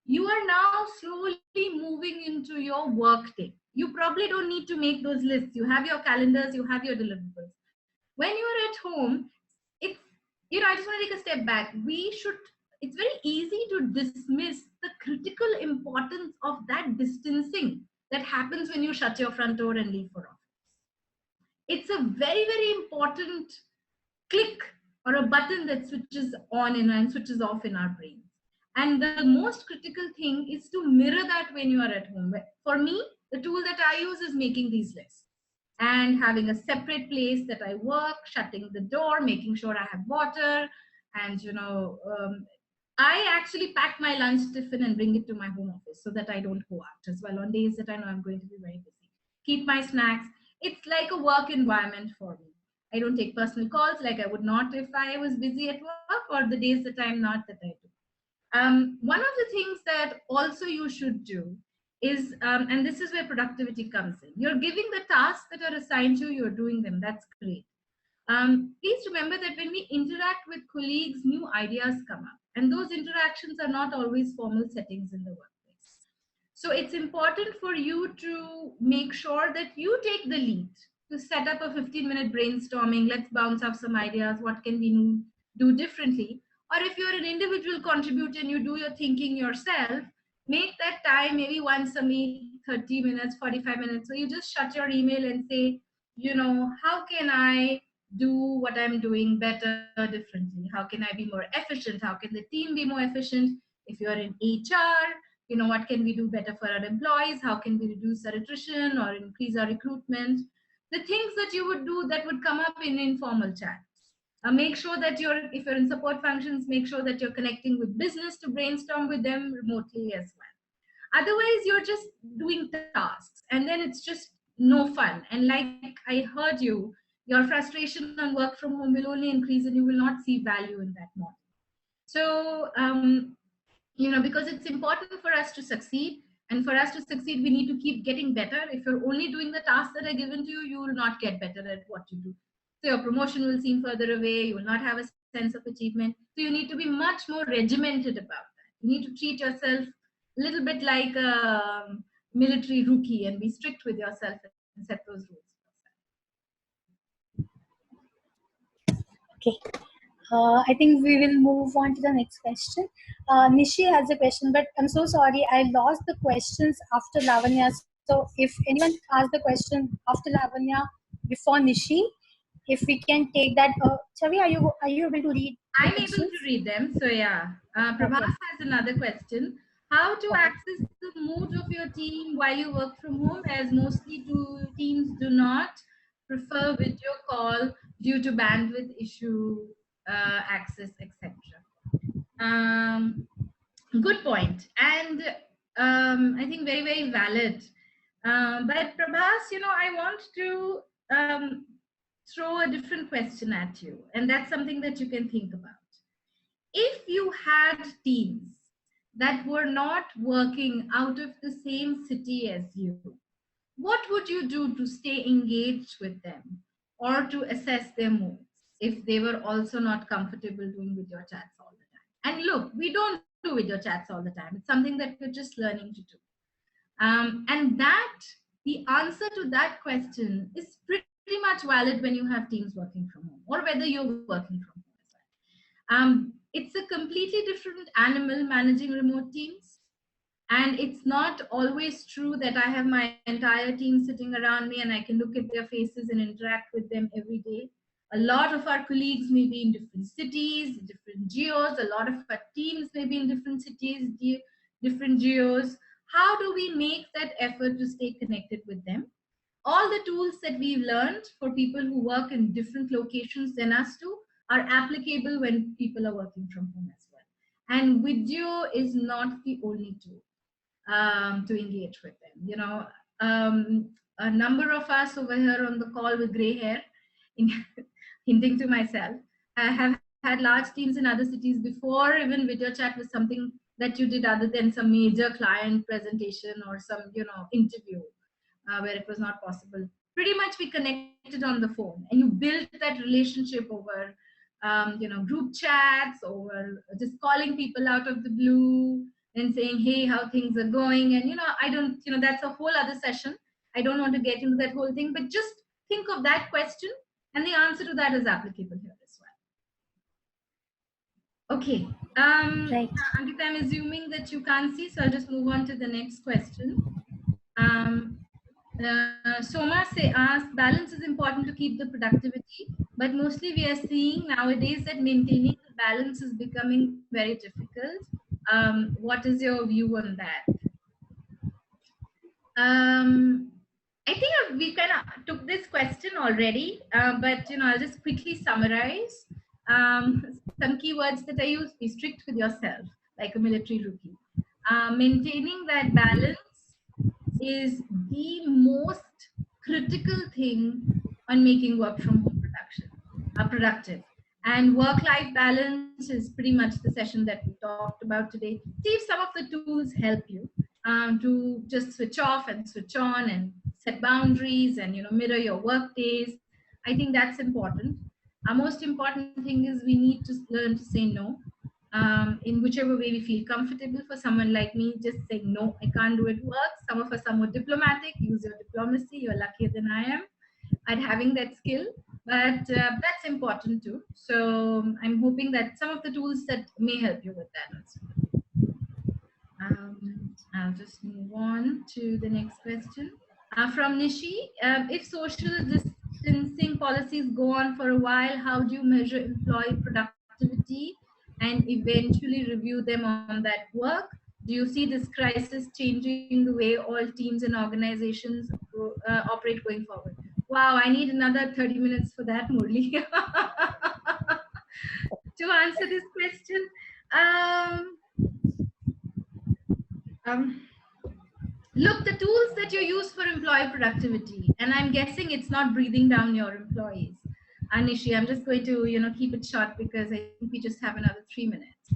Speaker 1: you are now slowly moving into your work day. You probably don't need to make those lists. You have your calendars, you have your deliverables. When you're at home, it's, I just want to take a step back. It's very easy to dismiss the critical importance of that distancing that happens when you shut your front door and leave for office. It's a very, very important click or a button that switches on and switches off in our brains. And the most critical thing is to mirror that when you are at home. For me, the tool that I use is making these lists and having a separate place that I work, shutting the door, making sure I have water, and I actually pack my lunch tiffin and bring it to my home office so that I don't go out as well on days that I know I'm going to be very busy. Keep my snacks. It's like a work environment for me. I don't take personal calls like I would not if I was busy at work, or the days that I'm not, that I do. One of the things that also you should do is, and this is where productivity comes in. You're giving the tasks that are assigned to you, you're doing them. That's great. Please remember that when we interact with colleagues, new ideas come up. And those interactions are not always formal settings in the workplace. So it's important for you to make sure that you take the lead to set up a 15-minute brainstorming. Let's bounce off some ideas. What can we do differently? Or if you're an individual contributor and you do your thinking yourself, make that time maybe once a week, 30 minutes, 45 minutes. So you just shut your email and say, how can I do what I'm doing better differently? How can I be more efficient? How can the team be more efficient? If you're in HR, what can we do better for our employees? How can we reduce our attrition or increase our recruitment? The things that you would do that would come up in informal chats. Make sure that if you're in support functions, make sure that you're connecting with business to brainstorm with them remotely as well. Otherwise, you're just doing tasks and then it's just no fun. And like I heard you, your frustration on work from home will only increase and you will not see value in that model. So, because it's important for us to succeed, and for us to succeed, we need to keep getting better. If you're only doing the tasks that are given to you, you will not get better at what you do. So your promotion will seem further away. You will not have a sense of achievement. So you need to be much more regimented about that. You need to treat yourself a little bit like a military rookie and be strict with yourself and set those rules.
Speaker 2: Okay. I think we will move on to the next question. Nishi has a question, but I'm so sorry, I lost the questions after Lavanya. So if anyone asked the question after Lavanya before Nishi, if we can take that. Chhavi, are you able to read?
Speaker 1: I'm able to read them. So yeah, Prabhas has another question. How to access the mood of your team while you work from home, as mostly teams do not prefer video call due to bandwidth issue access, etc. Um, Good point, and I think very, very valid. But Prabhas, I want to throw a different question at you, and that's something that you can think about. If you had teams that were not working out of the same city as you, what would you do to stay engaged with them or to assess their moods if they were also not comfortable doing video chats all the time? And look, we don't do video chats all the time. It's something that we're just learning to do. And the answer to that question is pretty much valid when you have teams working from home or whether you're working from home as well. It's a completely different animal managing remote teams. And it's not always true that I have my entire team sitting around me and I can look at their faces and interact with them every day. A lot of our colleagues may be in different cities, different geos. A lot of our teams may be in different cities, different geos. How do we make that effort to stay connected with them? All the tools that we've learned for people who work in different locations than us do are applicable when people are working from home as well. And video is not the only tool to engage with them. A number of us over here on the call with gray hair, in, hinting to myself, have had large teams in other cities before even video chat was something that you did other than some major client presentation or some, interview where it was not possible. Pretty much we connected on the phone and you built that relationship over group chats, over just calling people out of the blue and saying, hey, how things are going. And I don't, that's a whole other session. I don't want to get into that whole thing, but just think of that question and the answer to that is applicable here as well. Okay.
Speaker 2: Right.
Speaker 1: Ankita, I'm assuming that you can't see, so I'll just move on to the next question. Soma asks, balance is important to keep the productivity, but mostly we are seeing nowadays that maintaining the balance is becoming very difficult. What is your view on that? I think we kind of took this question already, but I'll just quickly summarize some keywords that I use. Be strict with yourself, like a military rookie. Maintaining that balance is the most critical thing on making work from home productive. And work-life balance is pretty much the session that we talked about today. See if some of the tools help you to just switch off and switch on and set boundaries and mirror your work days. I think that's important. Our most important thing is we need to learn to say no. In whichever way we feel comfortable. For someone like me, just saying no, I can't do it works. Some of us are more diplomatic. Use your diplomacy. You're luckier than I am at having that skill, but that's important too. So I'm hoping that some of the tools that may help you with that also. I'll just move on to the next question from Nishi. If social distancing policies go on for a while, how do you measure employee productivity and eventually review them on that work? Do you see this crisis changing the way all teams and organizations operate going forward? Wow, I need another 30 minutes for that, Murli. To answer this question, look, the tools that you use for employee productivity, and I'm guessing it's not breathing down your employees. Anishi, I'm just going to keep it short because I think we just have another 3 minutes.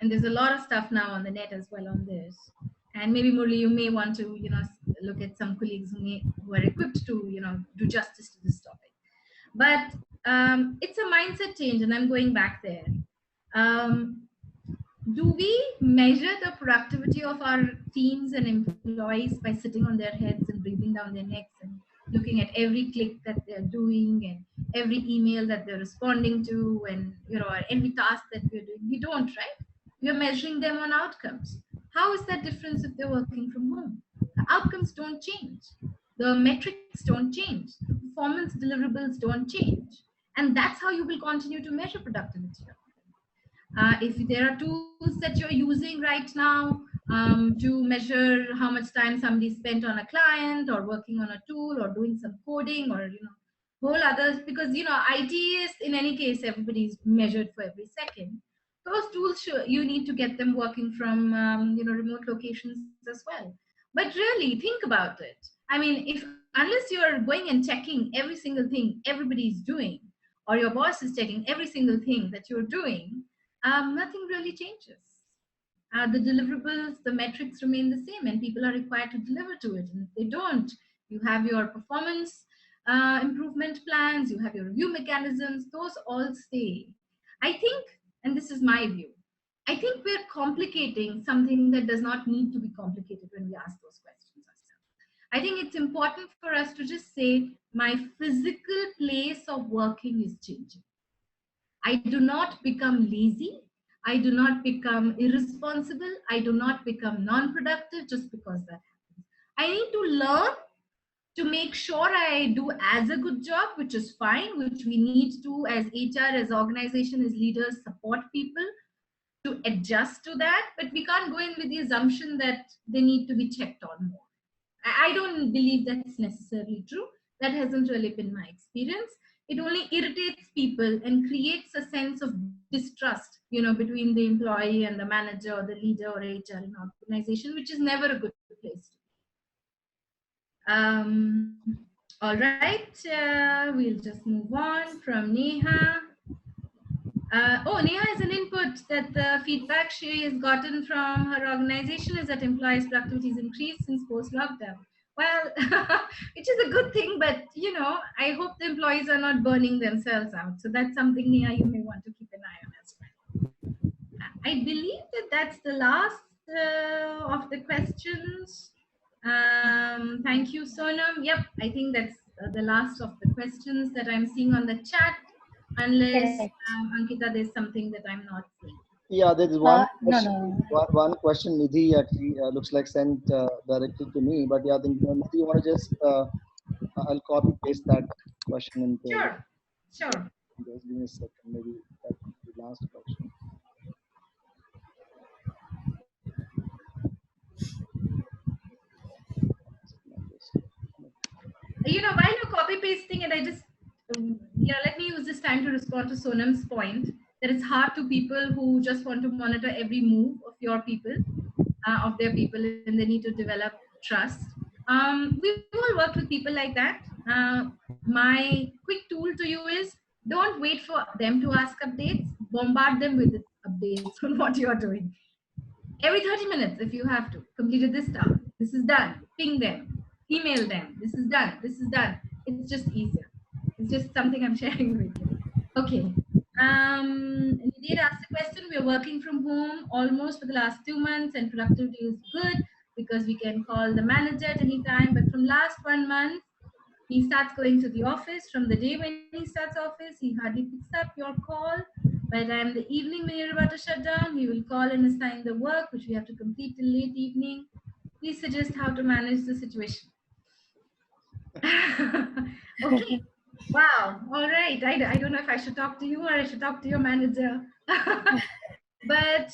Speaker 1: And there's a lot of stuff now on the net as well on this. And maybe Murli, you may want to look at some colleagues who are equipped to do justice to this topic. But it's a mindset change, and I'm going back there. Do we measure the productivity of our teams and employees by sitting on their heads and breathing down their necks and looking at every click that they're doing and every email that they're responding to and or every task that we're doing? We don't, right? We're measuring them on outcomes. How is that different if they're working from home? The outcomes don't change. The metrics don't change. The performance deliverables don't change. And that's how you will continue to measure productivity. If there are tools that you're using right now to measure how much time somebody spent on a client or working on a tool or doing some coding or whole others, because IT is, in any case, everybody's measured for every second. Those tools, you need to get them working from remote locations as well. But really think about it. I mean, if unless you're going and checking every single thing everybody's doing, or your boss is checking every single thing that you're doing, nothing really changes. The deliverables, the metrics remain the same, and people are required to deliver to it. And if they don't, you have your performance improvement plans, you have your review mechanisms, those all stay. I think, and this is my view, I think we're complicating something that does not need to be complicated when we ask those questions ourselves. I think it's important for us to just say, my physical place of working is changing. I do not become lazy. I do not become irresponsible. I do not become non productive just because that happens. I need to learn to make sure I do as a good job, which is fine, which we need to, as HR, as organization, as leaders, support people to adjust to that. But we can't go in with the assumption that they need to be checked on more. I don't believe that's necessarily true. That hasn't really been my experience. It only irritates people and creates a sense of distrust, between the employee and the manager or the leader or HR in an organization, which is never a good place to be. All right, we'll just move on from Neha. Neha has an input that the feedback she has gotten from her organization is that employees' productivity has increased since post-lockdown. Well, which is a good thing, but I hope the employees are not burning themselves out. So that's something, Neha, you may want to keep an eye on as well. I believe that that's the last of the questions. Thank you, Sonam. Yep, I think that's the last of the questions that I'm seeing on the chat. Unless, Ankita, there's something that I'm not seeing.
Speaker 4: Yeah, there is one
Speaker 2: No,
Speaker 4: question.
Speaker 2: no.
Speaker 4: One question Nidhi actually looks like sent directly to me. But yeah, I think Nidhi, you want to just I'll copy paste that question into.
Speaker 1: Sure.
Speaker 4: Just give me a second. Maybe that could be the last question.
Speaker 1: While you're copy pasting it, I just let me use this time to respond to Sonam's point that it's hard to people who just want to monitor every move of your people, of their people, and they need to develop trust. We've all worked with people like that. My quick tool to you is, don't wait for them to ask updates. Bombard them with updates on what you're doing. Every 30 minutes, if you have to. Completed this task. This is done. Ping them. Email them. This is done. This is done. It's just easier. It's just something I'm sharing with you. Okay. We did ask the question. We're working from home almost for the last 2 months, and productivity is good because we can call the manager at any time. But from last 1 month, he starts going to the office. From the day when he starts office, he hardly picks up your call. By the time the evening when you're about to shut down, he will call and assign the work, which we have to complete till late evening. Please suggest how to manage the situation. Okay. Wow. All right. I don't know if I should talk to you or I should talk to your manager. But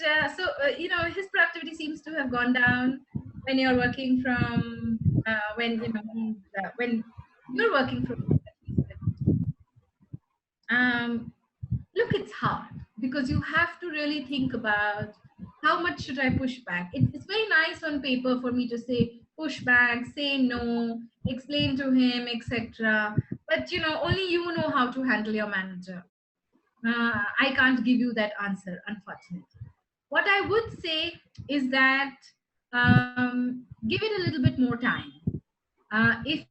Speaker 1: his productivity seems to have gone down when you're working from when you're working from look, it's hard because you have to really think about how much should I push back. It's very nice on paper for me to say push back, say no, explain to him, etc. But only you know how to handle your manager. I can't give you that answer, unfortunately. What I would say is that give it a little bit more time. If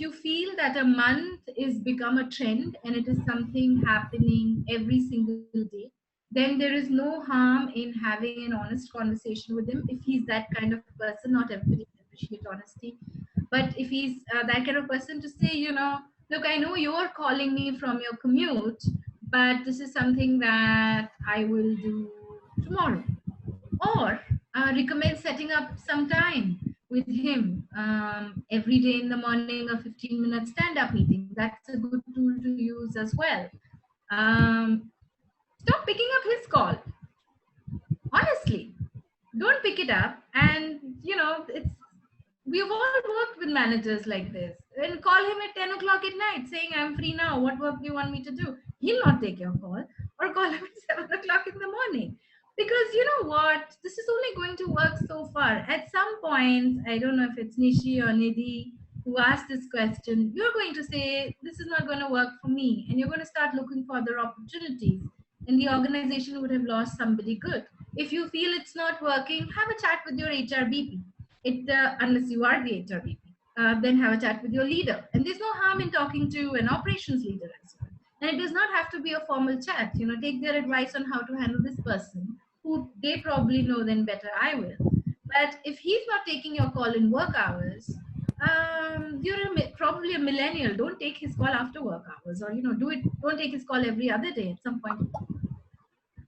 Speaker 1: you feel that a month is become a trend and it is something happening every single day, then there is no harm in having an honest conversation with him. If he's that kind of person, not everybody can appreciate honesty, but if he's that kind of person, to say, look, I know you're calling me from your commute, but this is something that I will do tomorrow. Or recommend setting up some time with him every day in the morning, a 15-minute stand-up meeting. That's a good tool to use as well. Stop picking up his call. Honestly, don't pick it up. And it's we've all worked with managers like this. and call him at 10 o'clock at night saying, I'm free now. What work do you want me to do? He'll not take your call. Or call him at 7 o'clock in the morning. Because you know what? This is only going to work so far. At some point, I don't know if it's Nishi or Nidhi who asked this question, you're going to say, this is not going to work for me. And you're going to start looking for other opportunities. And the organization would have lost somebody good. If you feel it's not working, have a chat with your HRBP. Unless you are the HRBP, then have a chat with your leader. And there's no harm in talking to an operations leader as well. And it does not have to be a formal chat. Take their advice on how to handle this person, who they probably know then better I will. But if he's not taking your call in work hours, probably a millennial. Don't take his call after work hours, or don't take his call every other day. At some point,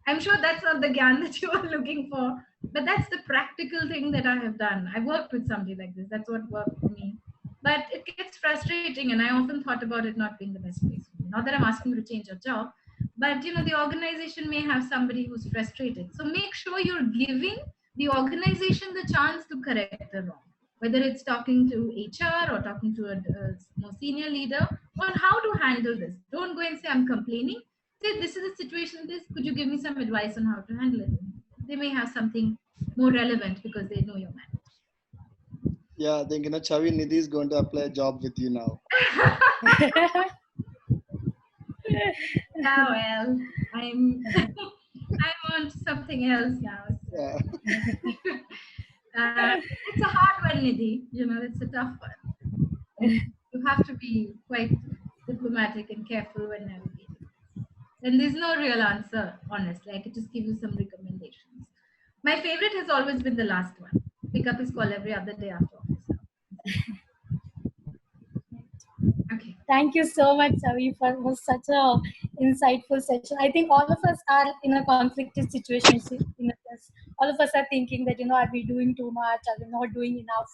Speaker 1: I'm sure that's not the gyan that you are looking for, but that's the practical thing that I have done. I worked with somebody like this. That's what worked for me. But it gets frustrating, and I often thought about it not being the best place for me. Not that I'm asking you to change your job, but the organization may have somebody who's frustrated. So make sure you're giving the organization the chance to correct the wrong, whether it's talking to HR or talking to a more senior leader on how to handle this. Don't go and say, I'm complaining. Say, this is a situation, this, could you give me some advice on how to handle it? They may have something more relevant because they know your man.
Speaker 3: Yeah, I think Chhavi Nidhi is going to apply a job with you now.
Speaker 1: Yeah, well, I'm I'm on to something else now.
Speaker 3: Yeah.
Speaker 1: It's a hard one, Nidhi. It's a tough one. And you have to be quite diplomatic and careful when navigating. And there's no real answer, honestly. I could just give you some recommendations. My favorite has always been the last one. Pick up his call every other day after office hours. Okay.
Speaker 2: Thank you so much, Chhavi, for such a insightful session. I think all of us are in a conflicted situation. In a sense, all of us are thinking that are we doing too much? Are we not doing enough?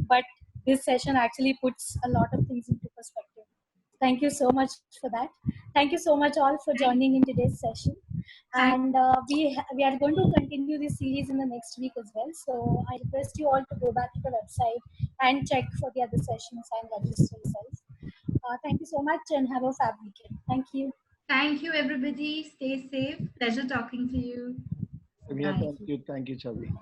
Speaker 2: But this session actually puts a lot of things into perspective. Thank you so much for that. Thank you so much all for joining in today's session. And we are going to continue this series in the next week as well. So I request you all to go back to the website and check for the other sessions and register yourself. Thank you so much and have a fab weekend. Thank you.
Speaker 1: Thank you, everybody. Stay safe. Pleasure talking to you.
Speaker 3: Yeah,
Speaker 1: Bye.
Speaker 3: thank you, Chhavi.